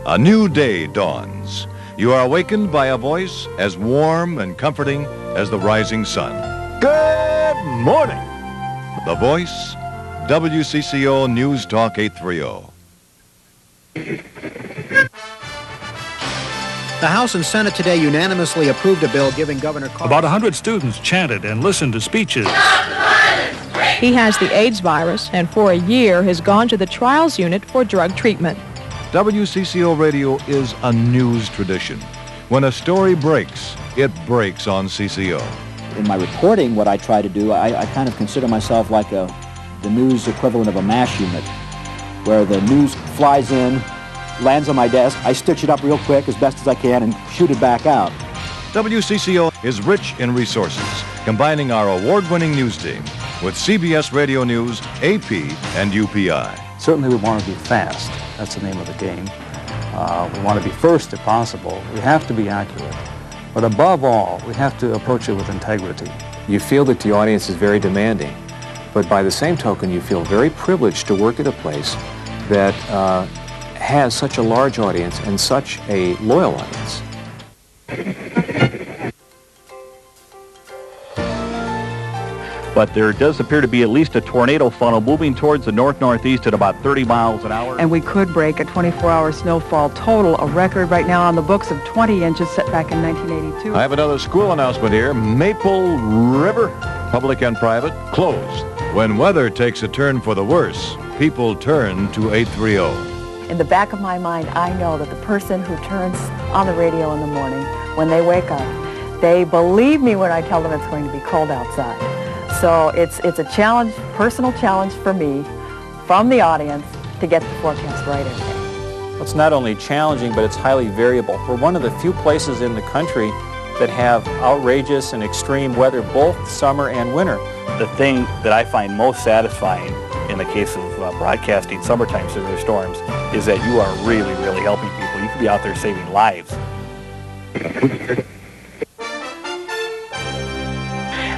A new day dawns. You are awakened by a voice as warm and comforting as the rising sun. Good morning. The voice, WCCO News Talk 830. The House and Senate today unanimously approved a bill giving Governor Carter... About 100 students chanted and listened to speeches. He has the AIDS virus and for a year has gone to the trials unit for drug treatment. WCCO Radio is a news tradition. When a story breaks, it breaks on CCO. In my reporting, what I try to do, I kind of consider myself like the news equivalent of a MASH unit, where the news flies in, lands on my desk, I stitch it up real quick as best as I can and shoot it back out. WCCO is rich in resources, combining our award-winning news team with CBS Radio News, AP, and UPI. Certainly we want to be fast. That's the name of the game. We want to be first if possible. We have to be accurate. But above all, we have to approach it with integrity. You feel that the audience is very demanding, but by the same token, you feel very privileged to work at a place that has such a large audience and such a loyal audience. But there does appear to be at least a tornado funnel moving towards the north-northeast at about 30 miles an hour. And we could break a 24-hour snowfall total, a record right now on the books of 20 inches set back in 1982. I have another school announcement here. Maple River, public and private, closed. When weather takes a turn for the worse, people turn to 830. In the back of my mind, I know that the person who turns on the radio in the morning, when they wake up, they believe me when I tell them it's going to be cold outside. So it's a challenge, personal challenge for me, from the audience, to get the forecast right every day. It's not only challenging, but it's highly variable. We're one of the few places in the country that have outrageous and extreme weather, both summer and winter. The thing that I find most satisfying in the case of broadcasting summertime severe storms is that you are really, really helping people. You could be out there saving lives.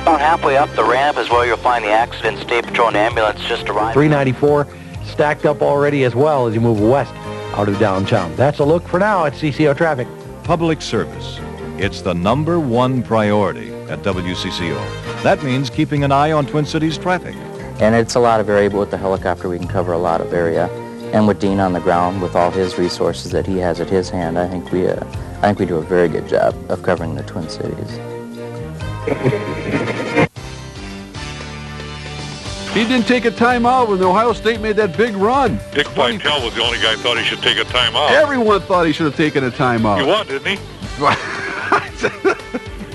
About halfway up the ramp is where you'll find the accident. State Patrol and ambulance just arrived. 394 stacked up already as well as you move west out of downtown. That's a look for now at CCO traffic. Public service. It's the #1 priority at WCCO. That means keeping an eye on Twin Cities traffic. And it's a lot of variable with the helicopter. We can cover a lot of area. And with Dean on the ground, with all his resources that he has at his hand, I think we do a very good job of covering the Twin Cities. He didn't take a timeout when Ohio State made that big run. Dick Vitale was the only guy who thought he should take a timeout. Everyone thought he should have taken a timeout. He won, didn't he?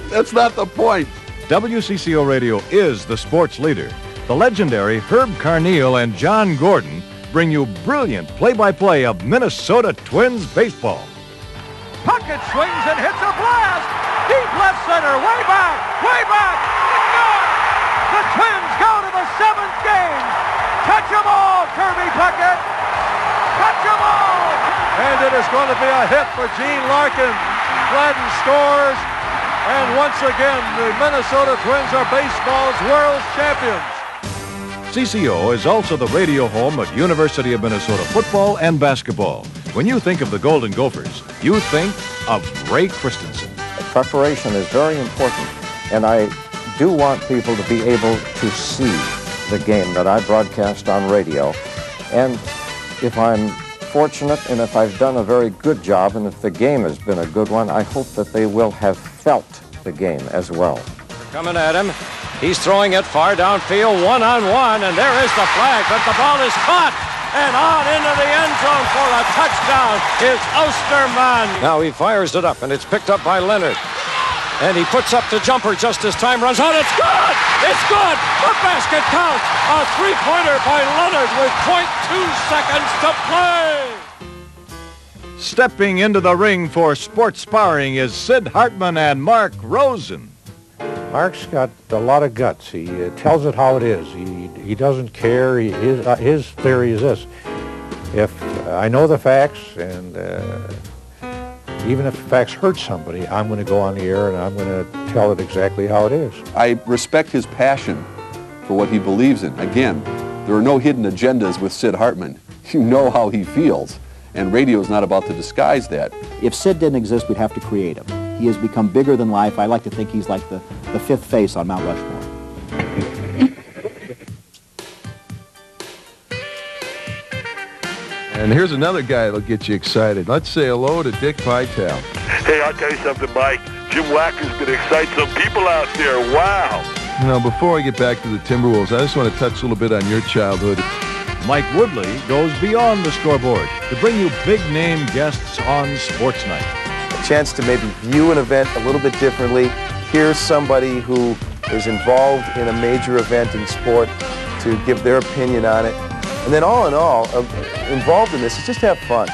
That's not the point. WCCO Radio is the sports leader. The legendary Herb Carneal and John Gordon bring you brilliant play-by-play of Minnesota Twins baseball. Puckett swings and hits a blast! Deep left center, way back! It's gone! The Twins go to the 7th game! Touch 'em all, Kirby Puckett! Touch 'em all! And it is going to be a hit for Gene Larkin. Gladden scores, and once again, the Minnesota Twins are baseball's world champions. CCO is also the radio home of University of Minnesota football and basketball. When you think of the Golden Gophers, you think of Ray Christensen. Preparation is very important, and I do want people to be able to see the game that I broadcast on radio. And if I'm fortunate and if I've done a very good job and if the game has been a good one, I hope that they will have felt the game as well. Coming at him. He's throwing it far downfield, one-on-one, and there is the flag, but the ball is caught, and on into the end zone for a touchdown is Osterman. Now he fires it up, and it's picked up by Leonard. And he puts up the jumper just as time runs out. It's good! It's good! The basket counts! A three-pointer by Leonard with 0.2 seconds to play! Stepping into the ring for sports sparring is Sid Hartman and Mark Rosen. Mark's got a lot of guts. He tells it how it is. He doesn't care. His theory is this. If I know the facts, and even if the facts hurt somebody, I'm going to go on the air and I'm going to tell it exactly how it is. I respect his passion for what he believes in. Again, there are no hidden agendas with Sid Hartman. You know how he feels. And radio is not about to disguise that. If Sid didn't exist, we'd have to create him. He has become bigger than life. I like to think he's like the fifth face on Mount Rushmore. And here's another guy that'll get you excited. Let's say hello to Dick Vitale. Hey, I'll tell you something, Mike. Jim Wacker's going to excite some people out there. Wow. You know, before I get back to the Timberwolves, I just want to touch a little bit on your childhood. Mike Woodley goes beyond the scoreboard to bring you big-name guests on Sports Night. A chance to maybe view an event a little bit differently. Here's somebody who is involved in a major event in sport to give their opinion on it. And then all in all, involved in this is just have fun.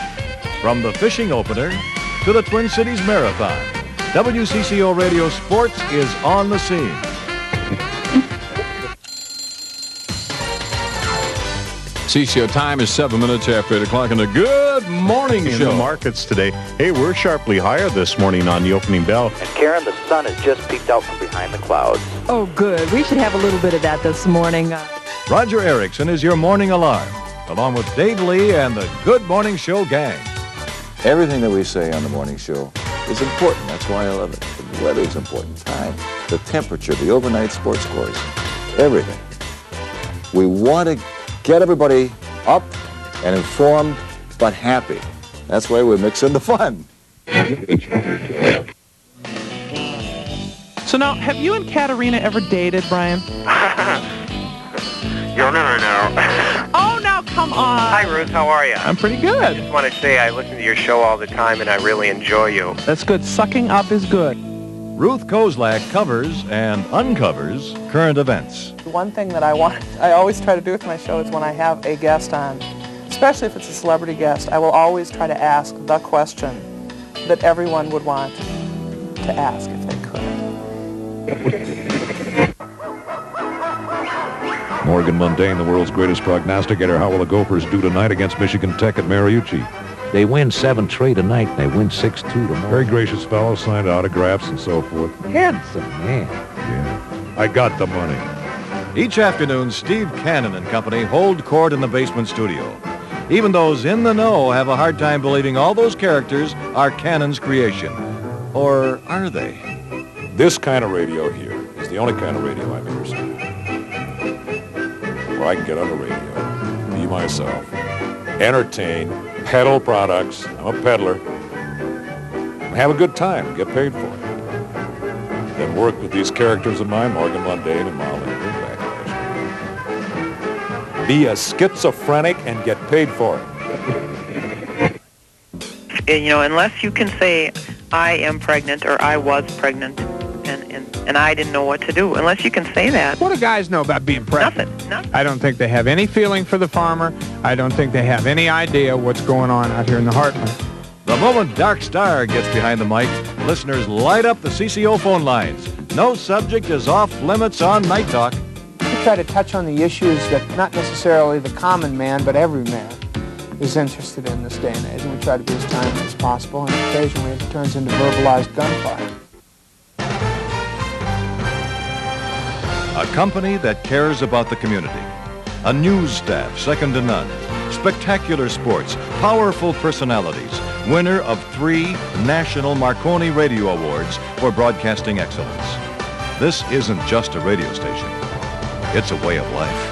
From the fishing opener to the Twin Cities Marathon, WCCO Radio Sports is on the scene. CCO time is 7 minutes after 8 o'clock, and a good morning in show. The markets today. Hey, we're sharply higher this morning on the opening bell. And Karen, the sun has just peeked out from behind the clouds. Oh, good. We should have a little bit of that this morning. Roger Erickson is your morning alarm, along with Dave Lee and the Good Morning Show gang. Everything that we say on the morning show is important. That's why I love it. The weather is important. Time, the temperature, the overnight sports scores, everything. We want to get everybody up and informed, but happy. That's why we mix in the fun. So now, have you and Katerina ever dated, Brian? You're on her now. Oh, now come on. Hi, Ruth. How are you? I'm pretty good. I just want to say I listen to your show all the time, and I really enjoy you. That's good. Sucking up is good. Ruth Kozlak covers and uncovers current events. One thing that I always try to do with my show is when I have a guest on, especially if it's a celebrity guest, I will always try to ask the question that everyone would want to ask if they could. Morgan Mundane, the world's greatest prognosticator. How will the Gophers do tonight against Michigan Tech at Mariucci? They win 7-3 tonight, and they win 6-2 tomorrow. Very gracious fellow, signed autographs and so forth. Handsome man. Yeah. I got the money. Each afternoon, Steve Cannon and company hold court in the basement studio. Even those in the know have a hard time believing all those characters are Cannon's creation. Or are they? This kind of radio here is the only kind of radio I've ever seen. Where I can get on the radio, be myself, entertain, peddle products. I'm a peddler. And have a good time and get paid for it. Then work with these characters of mine, Morgan Mundane and Molly. Be a schizophrenic and get paid for it. You know, unless you can say, I am pregnant or I was pregnant and I didn't know what to do, unless you can say that. What do guys know about being pregnant? Nothing. I don't think they have any feeling for the farmer. I don't think they have any idea what's going on out here in the heartland. The moment Dark Star gets behind the mic, listeners light up the CCO phone lines. No subject is off limits on Night Talk. We try to touch on the issues that not necessarily the common man, but every man is interested in this day and age, and we try to be as timely as possible, and occasionally it turns into verbalized gunfire. A company that cares about the community. A news staff second to none. Spectacular sports, powerful personalities. Winner of 3 National Marconi Radio Awards for broadcasting excellence. This isn't just a radio station. It's a way of life.